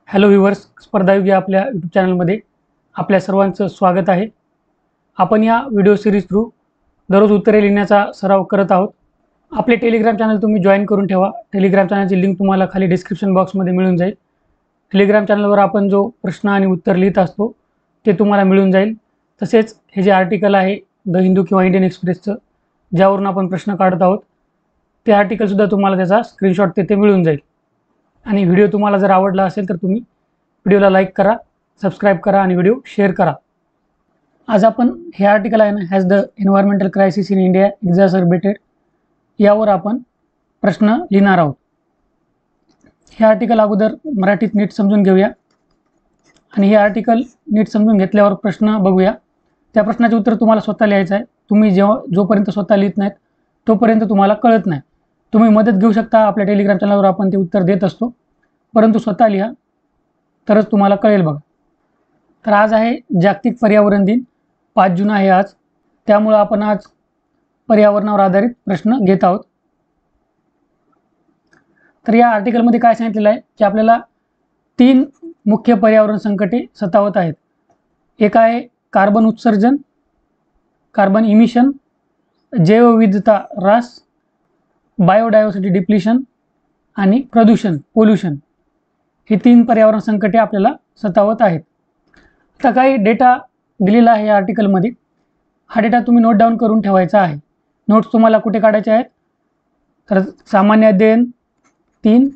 Hello viewers, स्पर्धायुग या आपल्या YouTube चॅनलमध्ये आपल्या सर्वांचं स्वागत आहे. आपण या व्हिडिओ सिरीज थ्रू दररोज उत्तरे लिहिण्याचा सराव करत आहोत. आपले टेलिग्राम चॅनल तुम्ही जॉईन करून ठेवा. टेलिग्राम चॅनलची लिंक तुम्हाला खाली डिस्क्रिप्शन बॉक्समध्ये मिळून जाईल. टेलिग्राम चॅनलवर आपण जो प्रश्न आणि उत्तर लिहित असतो ते तुम्हाला मिळून जाईल. तसेच हे जे आर्टिकल आहे द हिंदू किंवा इंडियन एक्सप्रेसचं, ज्यावरून आपण प्रश्न काढत आहोत, ते आर्टिकलसुद्धा तुम्हाला त्याचा स्क्रीनशॉट तेथे मिळून जाईल. आणि व्हिडिओ तुम्हाला जर आवडला असेल तर तुम्ही व्हिडिओला लाईक करा, सबस्क्राईब करा आणि व्हिडिओ शेअर करा. आज आपण हे आर्टिकल आहे ना, has the environmental crisis in India exacerbated, यावर आपण प्रश्न लिहिणार आहोत. हे आर्टिकल अगोदर मराठीत नीट समजून घेऊया आणि हे आर्टिकल नीट समजून घेतल्यावर प्रश्न बघूया. त्या प्रश्नाचे उत्तर तुम्हाला स्वतः लिहायचं आहे. तुम्ही जोपर्यंत स्वतः लिहित नाहीत तोपर्यंत तुम्हाला कळत नाही. तुम्ही मदत घेऊ शकता, आपल्या टेलिग्राम चॅनलवर आपण ते उत्तर देत असतो, परंतु स्वतः लिहा तरच तुम्हाला कळेल बघा. तर आज आहे जागतिक पर्यावरण दिन, 5 जून आहे आज. त्यामुळं आपण आज पर्यावरणावर आधारित प्रश्न घेत आहोत. तर या आर्टिकलमध्ये काय सांगितलेलं आहे की आपल्याला 3 मुख्य पर्यावरण संकटे सतावत आहेत. एक आहे कार्बन उत्सर्जन, कार्बन इमिशन, जैवविविधता ह्रास, बायोडायव्हर्सिटी डिप्लिशन आणि प्रदूषण पोल्युशन. ही 3 पर्यावरण संकटे आपल्याला सतावत आहेत. आता काही डेटा दिलेला आहे या आर्टिकलमध्ये. हा डेटा तुम्ही नोट डाऊन करून ठेवायचा आहे. नोट्स तुम्हाला कुठे काढायचे आहेत तर सामान्य अध्ययन 3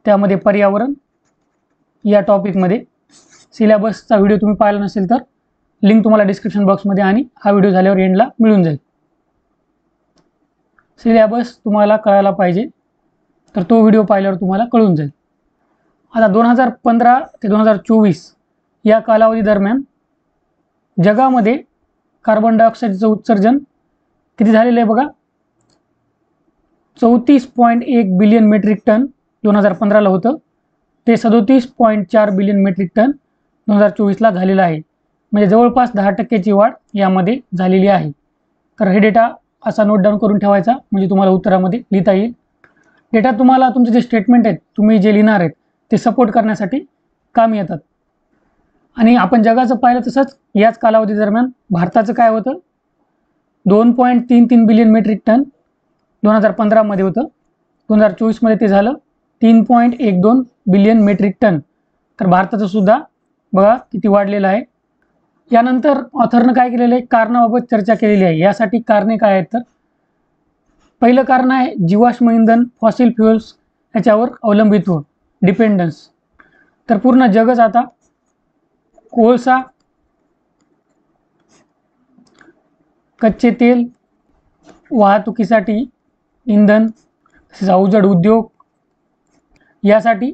त्यामध्ये पर्यावरण या टॉपिकमध्ये. सिलेबसचा व्हिडिओ तुम्ही पाहिला नसेल तर लिंक तुम्हाला डिस्क्रिप्शन बॉक्समध्ये आणि हा व्हिडिओ झाल्यावर एंडला मिळून जाईल. सिलेबस तुम्हाला कळायला पाहिजे, तर तो व्हिडिओ पाहिल्यावर तुम्हाला कळून जाईल. आता 2015 ते 2024 या कालावधी दरम्यान जगामध्ये कार्बन डायऑक्साईडचं उत्सर्जन किती झालेलं आहे बघा, 34.1 बिलियन मेट्रिक टन 2015ला होतं, ते 37.4 बिलियन मेट्रिक टन 2024ला झालेलं आहे. म्हणजे जवळपास 10% वाढ यामध्ये झालेली आहे. तर हे डेटा असा नोट डाऊन करून ठेवायचा, म्हणजे तुम्हाला उत्तरामध्ये लिहिता येईल. डेटा तुम्हाला तुमचे जे स्टेटमेंट आहेत, तुम्ही जे लिहिणार आहेत ते सपोर्ट करण्यासाठी कामी येतात. आणि आपण जगाचं पाहिलं तसंच याच कालावधी दरम्यान भारताचं काय होतं, 2.33 बिलियन मेट्रिक टन 2015मध्ये होतं. 2024मध्ये ते झालं 3.12 बिलियन मेट्रिक टन. तर भारताचं सुद्धा बघा किती वाढलेलं आहे. यानंतर ऑथरनं काय केलेलं आहे, कारणाबाबत चर्चा केलेली आहे. यासाठी कारणे काय आहेत तर पहिलं कारण आहे जीवाश्म इंधन, फॉसिल फ्युएल्स याच्यावर अवलंबित्व, डिपेंडन्स. तर पूर्ण जगच आता कोळसा, कच्चे तेल, वाहतुकीसाठी इंधन, तसेच अवजड उद्योग यासाठी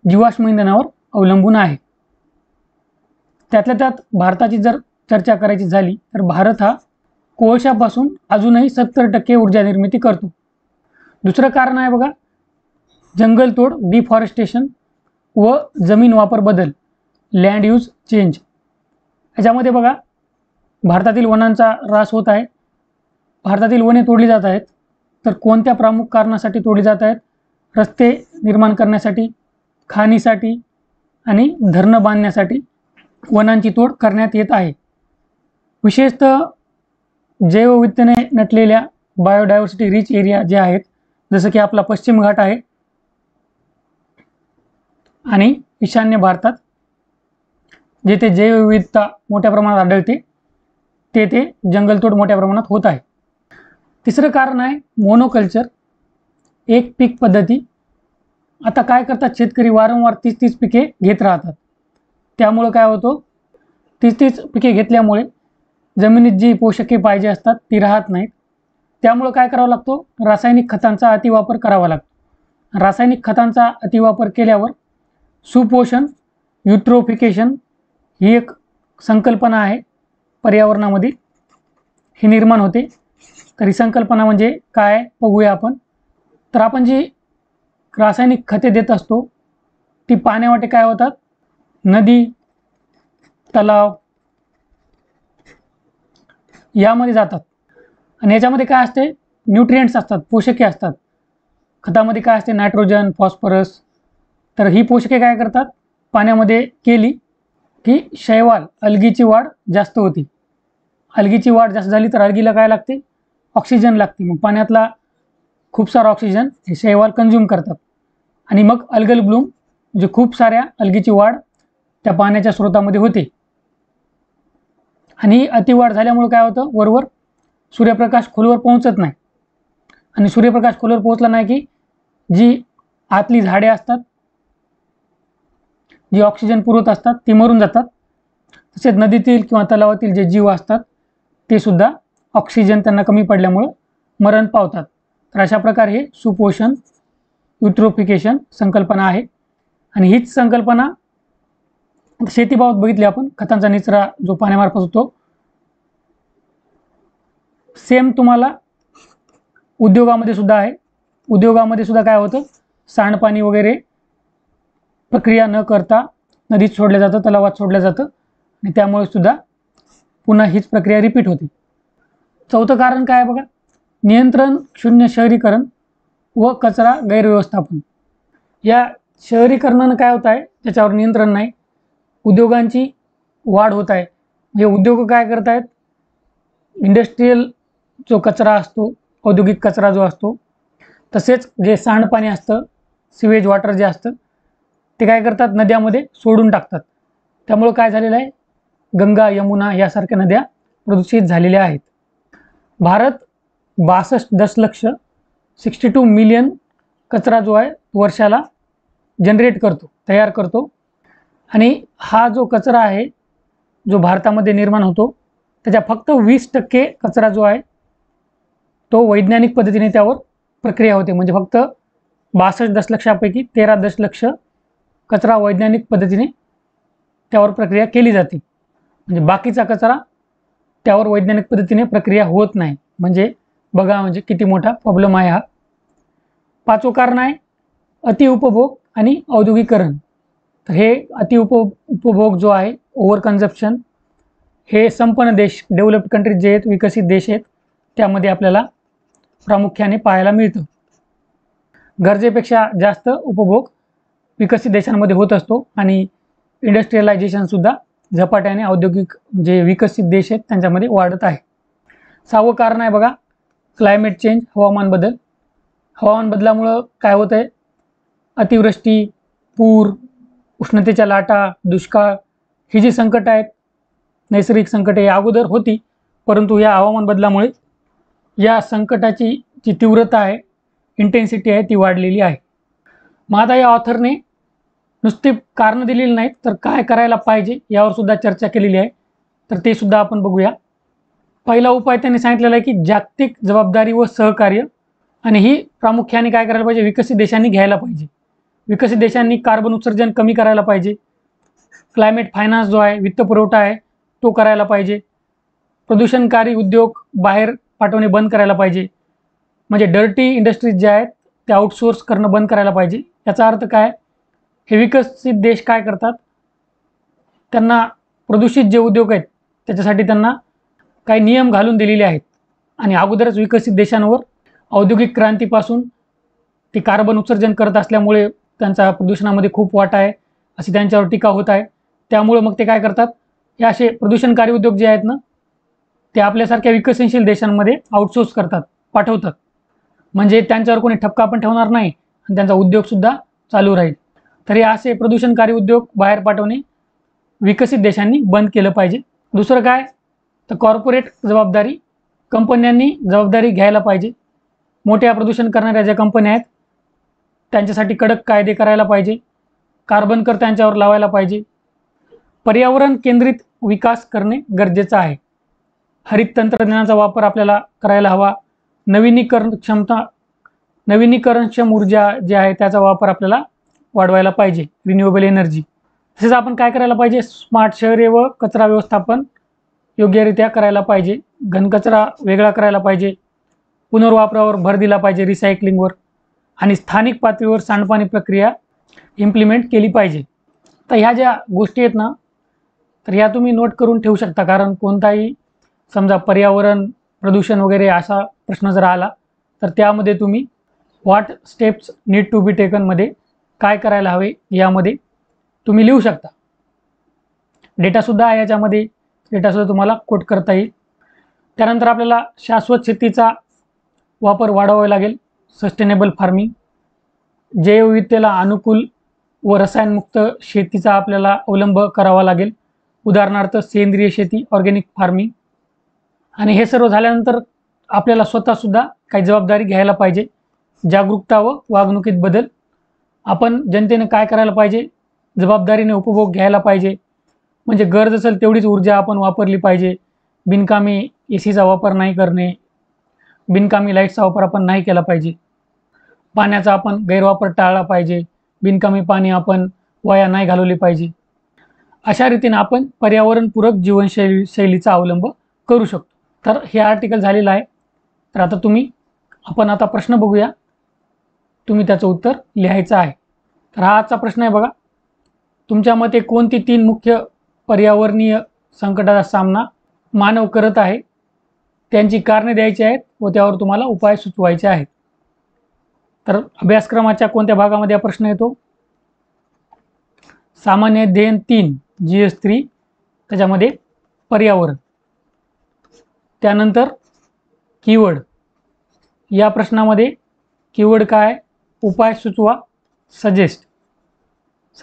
जीवाश्म इंधनावर अवलंबून आहे. त्यातल्या त्यात भारताची जर चर्चा करायची झाली तर भारत हा कोळशापासून अजूनही 70% ऊर्जा निर्मिती करतो. दुसरं कारण आहे बघा जंगलतोड, डिफॉरेस्टेशन व जमीन वापर बदल, लँड यूज चेंज. याच्यामध्ये बघा भारतातील वनांचा ऱ्हास होत आहे. भारतातील वने तोडली जात आहेत. तर कोणत्या प्रमुख कारणासाठी तोडली जात आहेत, रस्ते निर्माण करण्यासाठी, खाणीसाठी आणि धरणं बांधण्यासाठी वनांची तोड करण्यात येत आहे. विशेषतः जैवविविधतेने नटलेल्या बायोडायव्हर्सिटी रिच एरिया जे आहेत, जसं की आपला पश्चिम घाट आहे आणि ईशान्य भारतात जेथे जैवविविधता मोठ्या प्रमाणात आढळते तेथे जंगलतोड मोठ्या प्रमाणात होत आहे. तिसरं कारण आहे मोनोकल्चर, एक पीक पद्धती. आता काय करतात शेतकरी, वारंवार 30 पिके घेत राहतात. त्यामुळं काय होतं, 30 पिके घेतल्यामुळे जमिनीत जी पोषके पाहिजे असतात ती राहत नाहीत. त्यामुळं काय करावं लागतो, रासायनिक खतांचा अतिवापर करावा लागतो. रासायनिक खतांचा अतिवापर केल्यावर सुपोषण, युट्रोफिकेशन ही एक संकल्पना आहे पर्यावरणामध्ये, ही निर्माण होते. तर ही संकल्पना म्हणजे काय बघूया आपण. तर आपण जी रासायनिक खते देत असतो ती पाण्यावाटे काय होतात, नदी, तलाव यामध्ये जातात. आणि याच्यामध्ये काय असते, न्यूट्रिएंट्स असतात, पोषके असतात. खतामध्ये काय असते, नायट्रोजन, फॉस्फरस. तर ही पोषके काय करतात, पाण्यामध्ये केली की शैवाल अल्गीची वाढ जास्त होती. अल्गीची वाढ जास्त झाली तर अल्गीला काय लागते? ऑक्सिजन लागते. मग पाण्यातला खूप सारा ऑक्सिजन हे शैवाल कंझ्युम करतात आणि मग अल्गल ब्लूम म्हणजे खूप साऱ्या अल्गीची वाढ त्या पाण्याच्या स्रोतामध्ये होते. आणि अतिवाढ झाल्यामुळे काय होतं, वरवर सूर्यप्रकाश खोलवर पोहोचत नाही आणि सूर्यप्रकाश खोलवर पोहोचला नाही की जी आतली झाडे असतात, जी ऑक्सिजन पुरवत असतात ती मरून जातात. तसेच नदीतील किंवा तलावातील जे जीव असतात ते सुद्धा ऑक्सिजन त्यांना कमी पडल्यामुळं मरण पावतात. तर अशा प्रकारे हे सुपोषण युट्रोफिकेशन संकल्पना आहे. आणि हीच संकल्पना शेतीबाबत बघितली आपण, खतांचा निचरा जो पाण्यामार्फत होतो, सेम तुम्हाला उद्योगामध्ये सुद्धा आहे. उद्योगामध्ये सुद्धा काय होतं, सांडपाणी वगैरे प्रक्रिया न करता नदीत सोडलं जातं, तलावात सोडलं जातं आणि त्यामुळे सुद्धा पुन्हा हीच प्रक्रिया रिपीट होते. चौथं कारण काय आहे बघा, नियंत्रण शून्य शहरीकरण व कचरा गैरव्यवस्थापन. या शहरीकरणानं काय होत आहे, त्याच्यावर नियंत्रण नाही. उद्योगांची वाढ होत आहे. हे उद्योग काय करत आहेत, इंडस्ट्रीयल जो कचरा असतो, औद्योगिक कचरा जो असतो, तसेच जे सांडपाणी असतं, सिवेज वॉटर जे असतं, ते काय करतात, नद्यामध्ये सोडून टाकतात. त्यामुळं काय झालेलं आहे, गंगा, यमुना यासारख्या नद्या प्रदूषित झालेल्या आहेत. भारत 62 दशलक्ष 62 मिलियन कचरा जो आहे वर्षाला जनरेट करतो, तयार करतो. आणि हा जो कचरा आहे जो भारतामध्ये निर्माण होतो, त्याच्या फक्त 20% कचरा जो आहे तो वैज्ञानिक पद्धतीने त्यावर प्रक्रिया होते. म्हणजे फक्त 62 दशलक्षापैकी 13 दशलक्ष कचरा वैज्ञानिक पद्धतीने त्यावर प्रक्रिया केली जाते. म्हणजे बाकीचा कचरा त्यावर वैज्ञानिक पद्धतीने प्रक्रिया होत नाही. म्हणजे बघा, म्हणजे किती मोठा प्रॉब्लेम आहे हा. पाचवं कारण आहे अतिउपभोग आणि औद्योगिकरण. तर हे उपभोग जो आहे, ओव्हर कन्झप्शन, हे संपन्न देश, डेव्हलप्ड कंट्रीज जे आहेत, विकसित देश आहेत, त्यामध्ये आपल्याला प्रामुख्याने पाहायला मिळतं. गरजेपेक्षा जास्त उपभोग विकसित देशांमध्ये होत असतो आणि इंडस्ट्रियलायझेशनसुद्धा झपाट्याने औद्योगिक जे विकसित देश आहेत त्यांच्यामध्ये वाढत आहे. 6वं कारण आहे बघा, क्लायमेट चेंज, हवामान बदल. हवामान बदलामुळं काय होतं आहे, अतिवृष्टी, पूर, उष्णतेच्या लाटा, दुष्काळ, ही जी संकट आहेत, नैसर्गिक संकटे अगोदर होती, परंतु या हवामान बदलामुळे या संकटाची जी तीव्रता आहे, इंटेन्सिटी आहे, ती वाढलेली आहे. मग आता या ऑथरने नुसती कारणं दिलेली नाहीत, तर काय करायला पाहिजे यावर सुद्धा चर्चा केलेली आहे. तर ते सुद्धा आपण बघूया. पहिला उपाय त्यांनी सांगितलेला आहे की जागतिक जबाबदारी व सहकार्य. आणि ही प्रामुख्याने काय करायला पाहिजे, विकसित देशांनी घ्यायला पाहिजे. विकसित देशांनी कार्बन उत्सर्जन कमी करायला पाहिजे. क्लायमेट फायनान्स जो आहे, वित्तपुरवठा आहे, तो करायला पाहिजे. प्रदूषणकारी उद्योग बाहेर पाठवणे बंद करायला पाहिजे. म्हणजे डर्टी इंडस्ट्रीज ज्या आहेत ते आउटसोर्स करणं बंद करायला पाहिजे. याचा अर्थ काय, हे विकसित देश काय करतात, त्यांना प्रदूषित जे उद्योग आहेत त्याच्यासाठी त्यांना काही नियम घालून दिलेले आहेत. आणि अगोदरच विकसित देशांवर औद्योगिक क्रांतीपासून ते कार्बन उत्सर्जन करत असल्यामुळे त्यांचा प्रदूषणामध्ये खूप वाटा आहे, अशी त्यांच्यावर टीका होत आहे. त्यामुळे मग ते काय करतात, हे असे प्रदूषणकारी उद्योग जे आहेत ना, ते आपल्यासारख्या विकसनशील देशांमध्ये आउटसोर्स करतात, पाठवतात. म्हणजे त्यांच्यावर कोणी ठपका पण ठेवणार नाही आणि त्यांचा उद्योगसुद्धा चालू राहील. तर हे असे प्रदूषणकारी उद्योग बाहेर पाठवणे विकसित देशांनी बंद केलं पाहिजे. दुसरं काय, तर कॉर्पोरेट जबाबदारी. कंपन्यांनी जबाबदारी घ्यायला पाहिजे. मोठ्या प्रदूषण करणाऱ्या ज्या कंपन्या आहेत त्यांच्यासाठी कडक कायदे करायला पाहिजे. कार्बन कर त्यांच्यावर लावायला पाहिजे. पर्यावरण केंद्रित विकास करणे गरजेचं आहे. हरित तंत्रज्ञानाचा वापर आपल्याला करायला हवा. नवीनीकरणक्षम ऊर्जा जी आहे त्याचा वापर आपल्याला वाढवायला पाहिजे, रिन्युएबल एनर्जी. तसेच आपण काय करायला पाहिजे, स्मार्ट शहरे व कचरा व्यवस्थापन योग्यरित्या करायला पाहिजे. घनकचरा वेगळा करायला पाहिजे. पुनर्वापरावर भर दिला पाहिजे, रिसायकलिंगवर. आणि स्थानिक पातळीवर सांडपाणी प्रक्रिया इम्प्लिमेंट केली पाहिजे. तर ह्या ज्या गोष्टी आहेत ना, तर ह्या तुम्ही नोट करून ठेवू शकता. कारण कोणताही समजा पर्यावरण प्रदूषण वगैरे असा प्रश्न जर आला तर त्यामध्ये तुम्ही what steps need to be taken मध्ये काय करायला हवे यामध्ये तुम्ही लिहू शकता. डेटासुद्धा आहे याच्यामध्ये, डेटासुद्धा तुम्हाला कोट करता येईल. त्यानंतर आपल्याला शाश्वत शेतीचा वापर वाढवावा लागेल. सस्टेनेबल फार्मिंग, जैवविविधतेला अनुकूल व रसायनमुक्त शेतीचा आपल्याला अवलंब करावा लागेल. उदाहरणार्थ सेंद्रिय शेती, ऑर्गॅनिक फार्मिंग. आणि हे सर्व झाल्यानंतर आपल्याला स्वतःसुद्धा काही जबाबदारी घ्यायला पाहिजे. जागरूकता व वागणुकीत बदल. आपण जनतेने काय करायला पाहिजे, जबाबदारीने उपभोग घ्यायला पाहिजे. म्हणजे गरज असेल तेवढीच ऊर्जा आपण वापरली पाहिजे. बिनकामी AC चा वापर नाही करणे, बिनकामी लाईटचा वापर आपण नाही केला पाहिजे. पाण्याचा आपण गैरवापर टाळला पाहिजे. बिनकामी पाणी आपण वाया नाही घालवली पाहिजे. अशा रीतीने आपण पर्यावरणपूरक जीवनशैलीचा अवलंब करू शकतो. तर हे आर्टिकल झालेलं आहे. तर आता आपण आता प्रश्न बघूया, तुम्ही त्याचं उत्तर लिहायचं आहे. तर हा आजचा प्रश्न आहे बघा. तुमच्या मते कोणती 3 मुख्य पर्यावरणीय संकटाचा सामना मानव करत आहे, त्यांची कारणे द्यायची आहेत व त्यावर तुम्हाला उपाय सुचवायचे आहेत. तर अभ्यासक्रमाच्या कोणत्या भागामध्ये हा प्रश्न येतो? सामान्य अध्ययन 3 GS3, त्याच्यामध्ये पर्यावरण. त्यानंतर कीवर्ड. या प्रश्नामध्ये कीवर्ड काय? उपाय सुचवा,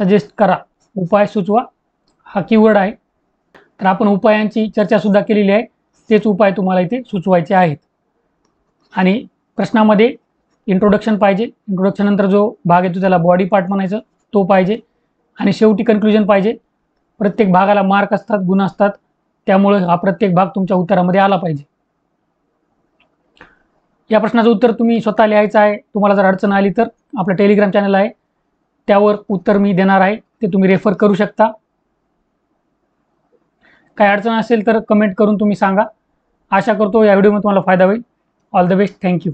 सजेस्ट करा, उपाय सुचवा हा कीवर्ड आहे. तर आपण उपायांची चर्चासुद्धा केलेली आहे. तेच उपाय तुम्हाला इथे सुचवायचे आहेत. आणि प्रश्नामध्ये इंट्रोडक्शन पाहिजे. इंट्रोडक्शन नंतर जो भाग येतो त्याला बॉडी पार्ट म्हणायचं, तो पाहिजे. आणि शेवटी कन्क्लुजन पाहिजे. प्रत्येक भागाला मार्क असतात, गुण असतात, त्यामुळे हा प्रत्येक भाग तुमच्या उत्तरामध्ये आला पाहिजे. या प्रश्नाचं उत्तर तुम्ही स्वतः लिहायचं आहे. तुम्हाला जर अडचण आली तर आपलं टेलिग्राम चॅनल आहे, त्यावर उत्तर मी देणार आहे, ते तुम्ही रेफर करू शकता. काही अडचण असेल तर कमेंट करून तुम्ही सांगा. आशा करतो या व्हिडिओमध्ये तुम्हाला फायदा होईल. All the best. थँक्यू.